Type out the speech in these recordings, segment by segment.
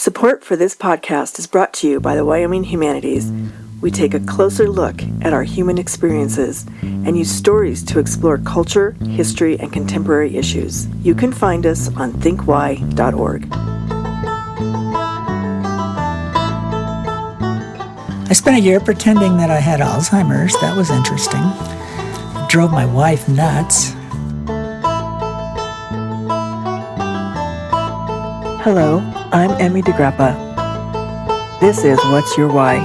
Support for this podcast is brought to you by the Wyoming Humanities. We take a closer look at our human experiences and use stories to explore culture, history, and contemporary issues. You can find us on thinkwhy.org. I spent a year pretending that I had Alzheimer's. That was interesting. It drove my wife nuts. Hello, I'm Emmy DeGrappa. This is What's Your Why?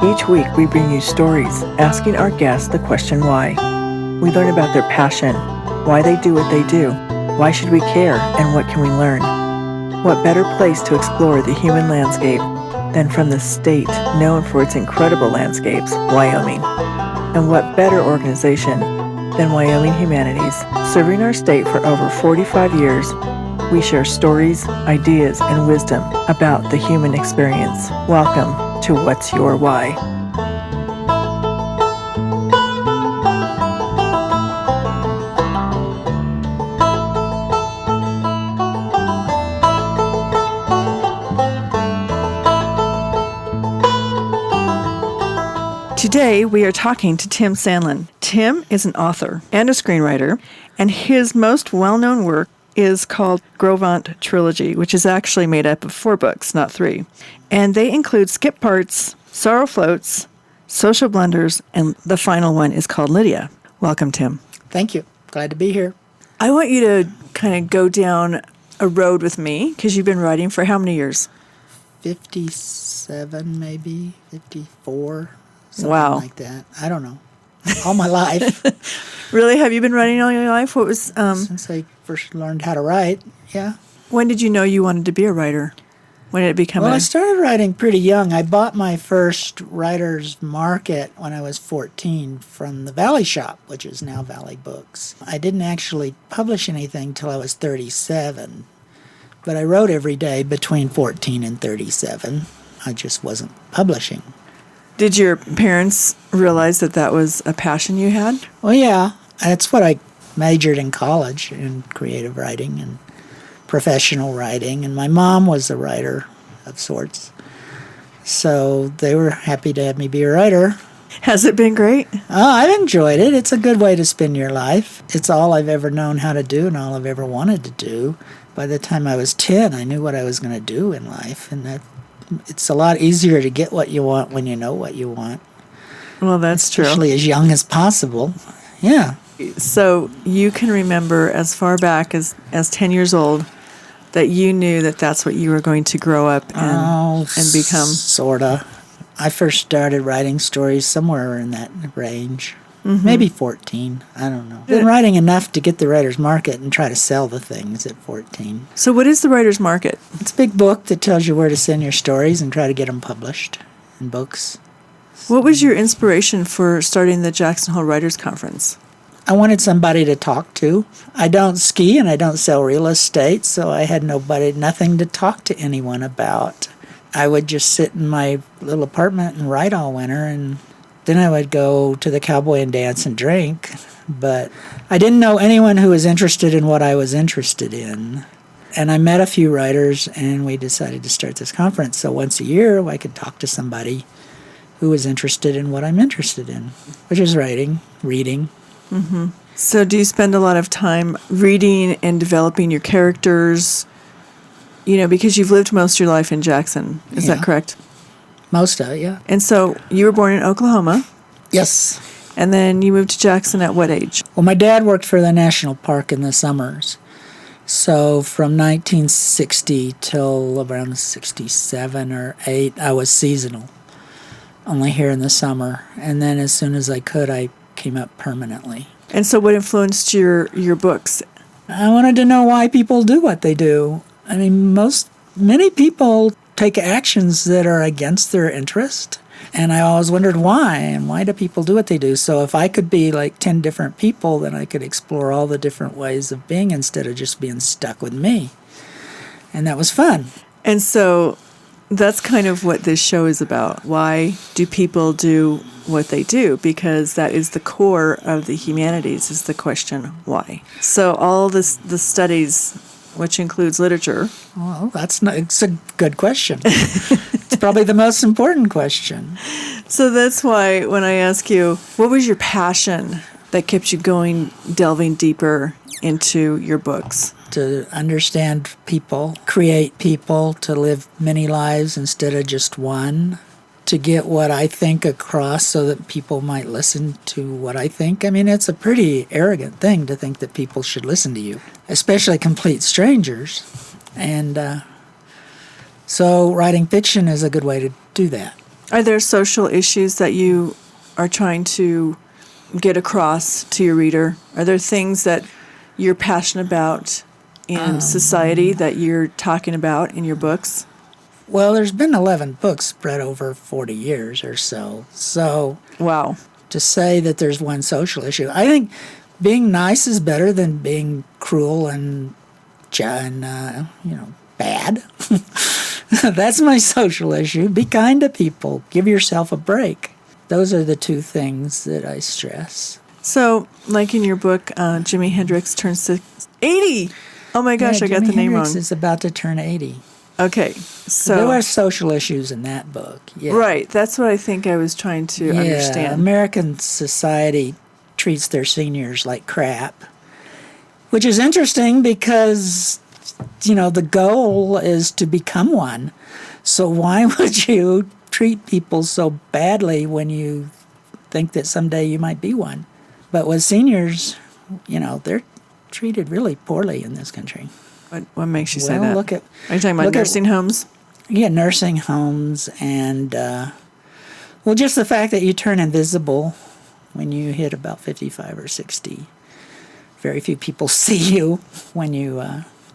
Each week we bring you stories asking our guests the question why. We learn about their passion, why they do what they do, why should we care, and what can we learn. What better place to explore the human landscape than from the state known for its incredible landscapes, Wyoming. And what better organization than Wyoming Humanities? Serving our state for over 45 years, we share stories, ideas, and wisdom about the human experience. Welcome to What's Your Why? Today, we are talking to Tim Sandlin. Tim is an author and a screenwriter, and his most well-known work is called Grovant Trilogy, which is actually made up of 4 books, not 3. And they include Skip Parts, Sorrow Floats, Social Blunders, and the final one is called Lydia. Welcome, Tim. Thank you. Glad to be here. I want you to kind of go down a road with me, because you've been writing for how many years? 57, maybe, 54, something Wow. like that. I don't know. All my life. Really? Have you been writing all your life? What was Since I first learned how to write, yeah. When did you know you wanted to be a writer? When did it become Well, I started writing pretty young. I bought my first writer's market when I was 14 from the Valley Shop, which is now Valley Books. I didn't actually publish anything till I was 37, but I wrote every day between 14 and 37. I just wasn't publishing. Did your parents realize that that was a passion you had? Well, yeah, that's what I majored in college, in creative writing and professional writing, and my mom was a writer of sorts. So they were happy to have me be a writer. Has it been great? Oh, I've enjoyed it. It's a good way to spend your life. It's all I've ever known how to do and all I've ever wanted to do. By the time I was 10, I knew what I was going to do in life, and that it's a lot easier to get what you want when you know what you want. Well, that's true. Especially as young as possible. Yeah. So you can remember as far back as 10 years old that you knew that that's what you were going to grow up and become. Sorta. I first started writing stories somewhere in that range. Mm-hmm. Maybe 14. I don't know. Been writing enough to get the writer's market and try to sell the things at 14. So what is the writer's market? It's a big book that tells you where to send your stories and try to get them published in books. What was your inspiration for starting the Jackson Hole Writers Conference? I wanted somebody to talk to. I don't ski and I don't sell real estate, so I had nothing to talk to anyone about. I would just sit in my little apartment and write all winter, and then I would go to the cowboy and dance and drink. But I didn't know anyone who was interested in what I was interested in. And I met a few writers, and we decided to start this conference. So once a year, I could talk to somebody who was interested in what I'm interested in, which is writing, reading. Mm-hmm. So do you spend a lot of time reading and developing your characters? You know, because you've lived most of your life in Jackson. Is that correct? Most of it, yeah. And so you were born in Oklahoma. Yes. And then you moved to Jackson at what age? Well, my dad worked for the national park in the summers. So from 1960 till around 67 or 8, I was seasonal, only here in the summer. And then as soon as I could, I came up permanently. And so what influenced your books? I wanted to know why people do what they do. I mean, many people take actions that are against their interest. And I always wondered why, and why do people do what they do? So if I could be like 10 different people, then I could explore all the different ways of being instead of just being stuck with me. And that was fun. And so that's kind of what this show is about. Why do people do what they do? Because that is the core of the humanities, is the question, why? So all the studies which includes literature. Well, it's a good question. It's probably the most important question. So that's why when I ask you, what was your passion that kept you going, delving deeper into your books? To understand people, create people, to live many lives instead of just one, to get what I think across so that people might listen to what I think. I mean, it's a pretty arrogant thing to think that people should listen to you, especially complete strangers. And so writing fiction is a good way to do that. Are there social issues that you are trying to get across to your reader? Are there things that you're passionate about in society that you're talking about in your books? Well, there's been 11 books spread over 40 years or so. So, wow. To say that there's one social issue, I think being nice is better than being cruel and bad. That's my social issue. Be kind to people. Give yourself a break. Those are the two things that I stress. So, like in your book, Jimi Hendrix turns 80. Oh my gosh, yeah, I got the name Hendrix wrong. Is about to turn 80. Okay, so there were social issues in that book. Yeah. Right, that's what I think I was trying to understand. American society treats their seniors like crap, which is interesting because, the goal is to become one. So why would you treat people so badly when you think that someday you might be one? But with seniors, they're treated really poorly in this country. What makes you say that? Are you talking about nursing homes? Yeah, nursing homes and, just the fact that you turn invisible when you hit about 55 or 60. Very few people see you when you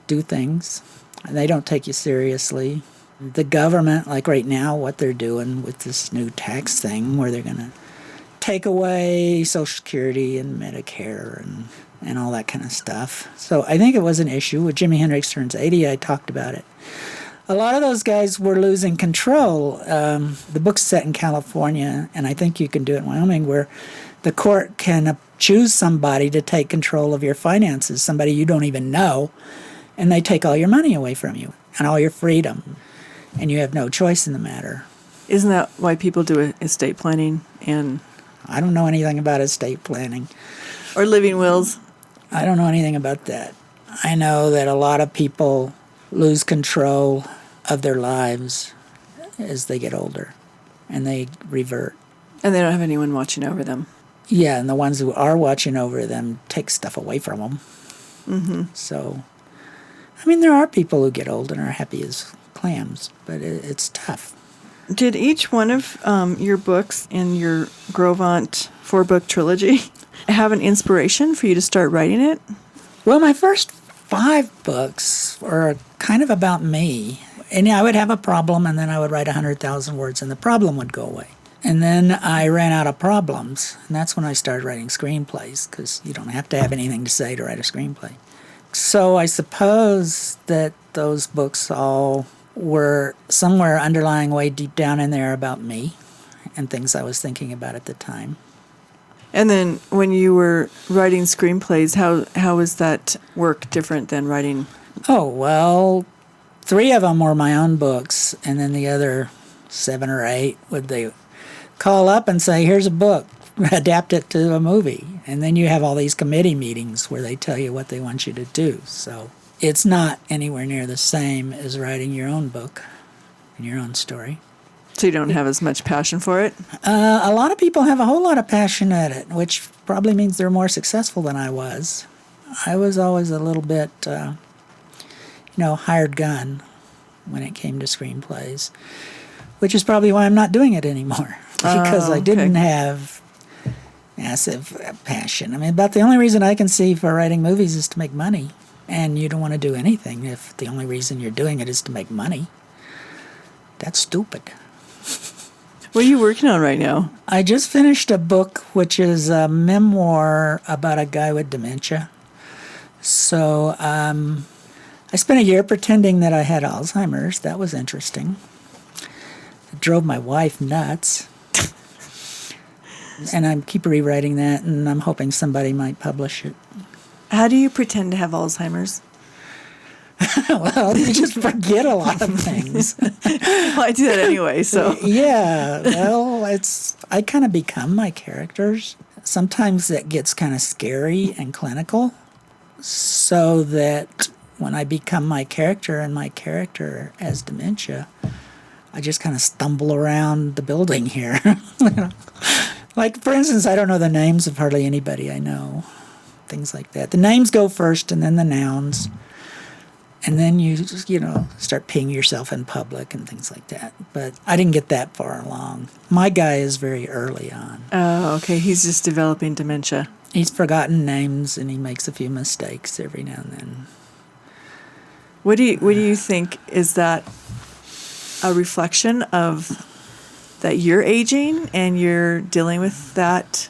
do things, and they don't take you seriously. The government, like right now, what they're doing with this new tax thing where they're going to take away Social Security and Medicare and all that kind of stuff. So I think it was an issue. When Jimi Hendrix turns 80, I talked about it. A lot of those guys were losing control. The book's set in California, and I think you can do it in Wyoming, where the court can choose somebody to take control of your finances, somebody you don't even know, and they take all your money away from you and all your freedom, and you have no choice in the matter. Isn't that why people do estate planning? And I don't know anything about estate planning. Or living wills? I don't know anything about that. I know that a lot of people lose control of their lives as they get older, and they revert. And they don't have anyone watching over them. Yeah, and the ones who are watching over them take stuff away from them. Mm-hmm. So, there are people who get old and are happy as clams, but it's tough. Did each one of your books in your Grovant 4-book trilogy have an inspiration for you to start writing it? Well, my first 5 books were kind of about me. And I would have a problem, and then I would write 100,000 words, and the problem would go away. And then I ran out of problems, and that's when I started writing screenplays, because you don't have to have anything to say to write a screenplay. So I suppose that those books all were somewhere underlying way deep down in there about me and things I was thinking about at the time. And then when you were writing screenplays, how was that work different than writing? Oh, well, 3 of them were my own books, and then the other 7 or 8 would they call up and say, here's a book, adapt it to a movie. And then you have all these committee meetings where they tell you what they want you to do. So it's not anywhere near the same as writing your own book and your own story. So you don't have as much passion for it? A lot of people have a whole lot of passion at it, which probably means they're more successful than I was. I was always a little bit, hired gun when it came to screenplays, which is probably why I'm not doing it anymore, because I didn't have massive passion. About the only reason I can see for writing movies is to make money, and you don't want to do anything if the only reason you're doing it is to make money. That's stupid. What are you working on right now? I just finished a book which is a memoir about a guy with dementia. So I spent a year pretending that I had Alzheimer's. That was interesting. It drove my wife nuts. And I keep rewriting that, and I'm hoping somebody might publish it. How do you pretend to have Alzheimer's? Well, you just forget a lot of things. Well, I do that anyway, so. Yeah, well, I kind of become my characters. Sometimes it gets kind of scary and clinical, so that when I become my character and my character has dementia, I just kind of stumble around the building here. Like, for instance, I don't know the names of hardly anybody I know, things like that. The names go first and then the nouns. And then you start peeing yourself in public and things like that. But I didn't get that far along. My guy is very early on. Oh, okay. He's just developing dementia. He's forgotten names and he makes a few mistakes every now and then. What do you think, is that a reflection of that you're aging and you're dealing with that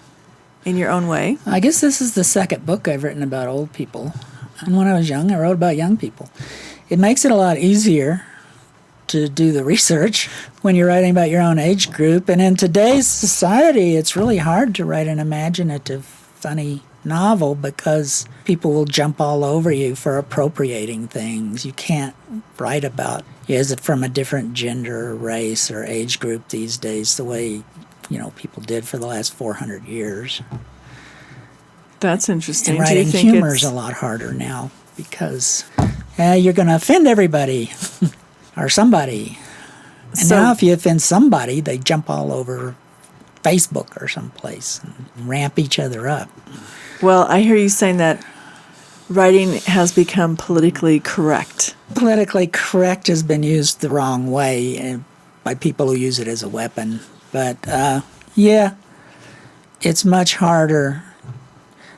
in your own way? I guess this is the second book I've written about old people. And when I was young, I wrote about young people. It makes it a lot easier to do the research when you're writing about your own age group. And in today's society, it's really hard to write an imaginative, funny novel because people will jump all over you for appropriating things. You can't write about, is it from a different gender, race, or age group these days the way, people did for the last 400 years. That's interesting. And writing humor is a lot harder now because you're going to offend everybody or somebody. And now if you offend somebody, they jump all over Facebook or someplace and ramp each other up. Well, I hear you saying that writing has become politically correct. Politically correct has been used the wrong way by people who use it as a weapon. But, it's much harder.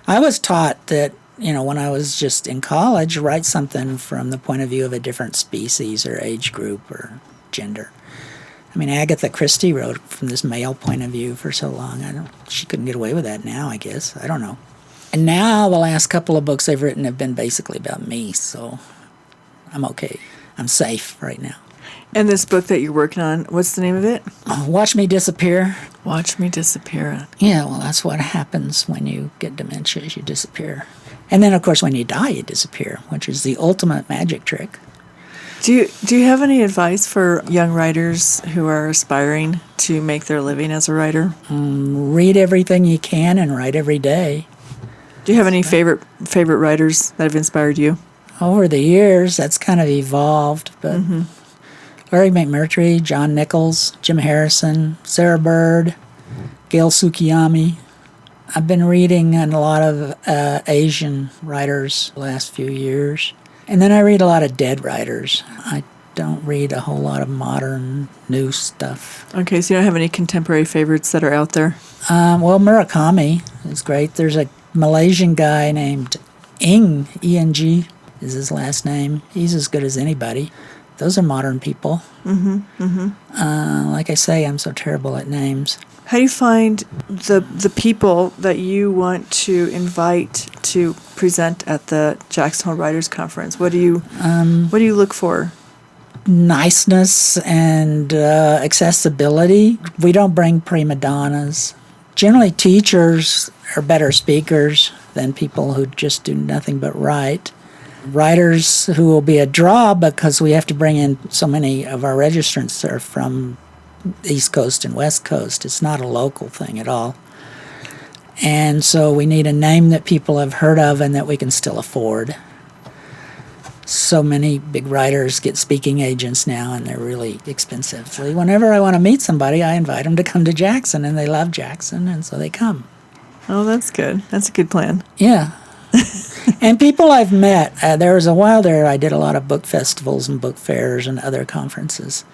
I was taught that, when I was just in college, write something from the point of view of a different species or age group or gender. I mean, Agatha Christie wrote from this male point of view for so long. She couldn't get away with that now, I guess. I don't know. And now the last couple of books I've written have been basically about me, so I'm okay. I'm safe right now. And this book that you're working on, what's the name of it? Watch Me Disappear. Watch Me Disappear. Yeah, well, that's what happens when you get dementia, is you disappear. And then, of course, when you die, you disappear, which is the ultimate magic trick. Do you have any advice for young writers who are aspiring to make their living as a writer? Read everything you can and write every day. Do you have any favorite writers that have inspired you? Over the years, that's kind of evolved, but Larry McMurtry, John Nichols, Jim Harrison, Sarah Bird, Gail Tsukiyami. I've been reading a lot of Asian writers the last few years. And then I read a lot of dead writers. I don't read a whole lot of modern, new stuff. Okay, so you don't have any contemporary favorites that are out there? Well, Murakami is great. There's a Malaysian guy named Eng, E-N-G is his last name. He's as good as anybody. Those are modern people. Like I say, I'm so terrible at names. How do you find the people that you want to invite to present at the Jackson Hole Writers Conference? What do you look for? Niceness and accessibility. We don't bring prima donnas. Generally, teachers are better speakers than people who just do nothing but write. Writers who will be a draw because we have to bring in so many of our registrants are from East Coast and West Coast. It's not a local thing at all. And so we need a name that people have heard of and that we can still afford. So many big writers get speaking agents now, and they're really expensive. So whenever I want to meet somebody, I invite them to come to Jackson, and they love Jackson, and so they come. Oh, that's good. That's a good plan. Yeah. And people I've met, there was a while there I did a lot of book festivals and book fairs and other conferences.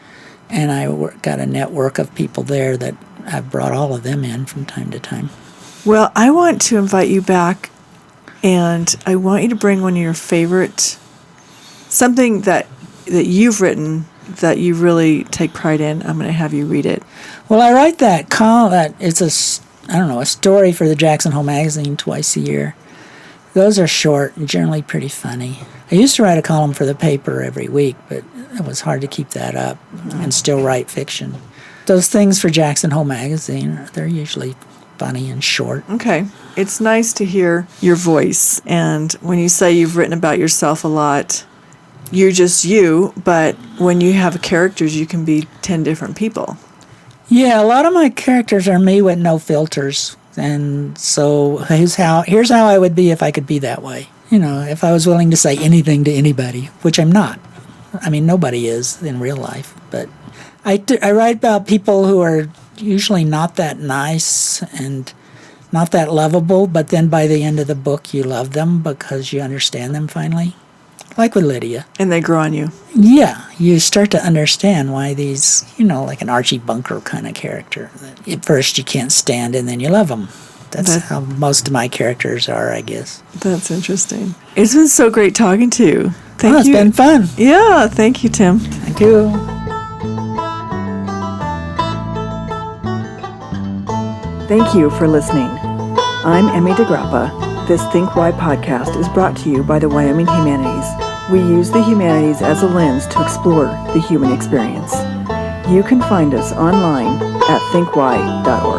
And I got a network of people there that I've brought all of them in from time to time. Well, I want to invite you back, and I want you to bring one of your favorite, something that you've written that you really take pride in. I'm going to have you read it. Well, I write that it's a story for the Jackson Hole magazine twice a year. Those are short and generally pretty funny. I used to write a column for the paper every week, but it was hard to keep that up and still write fiction. Those things for Jackson Hole magazine, they're usually funny and short. Okay. It's nice to hear your voice. And when you say you've written about yourself a lot, you're just you, but when you have characters, you can be 10 different people. Yeah, a lot of my characters are me with no filters. And so here's how I would be if I could be that way. If I was willing to say anything to anybody, which I'm not. I mean, nobody is in real life. But I write about people who are usually not that nice and not that lovable, but then by the end of the book you love them because you understand them finally. Like with Lydia. And they grow on you. Yeah, you start to understand why these, like an Archie Bunker kind of character. At first you can't stand and then you love them. That's how most of my characters are, I guess. That's interesting. It's been so great talking to you. Thank you. It's been fun. Yeah, thank you, Tim. Thank you. Thank you for listening. I'm Emmy DeGrappa. This Think Why podcast is brought to you by the Wyoming Humanities. We use the humanities as a lens to explore the human experience. You can find us online at thinkwhy.org.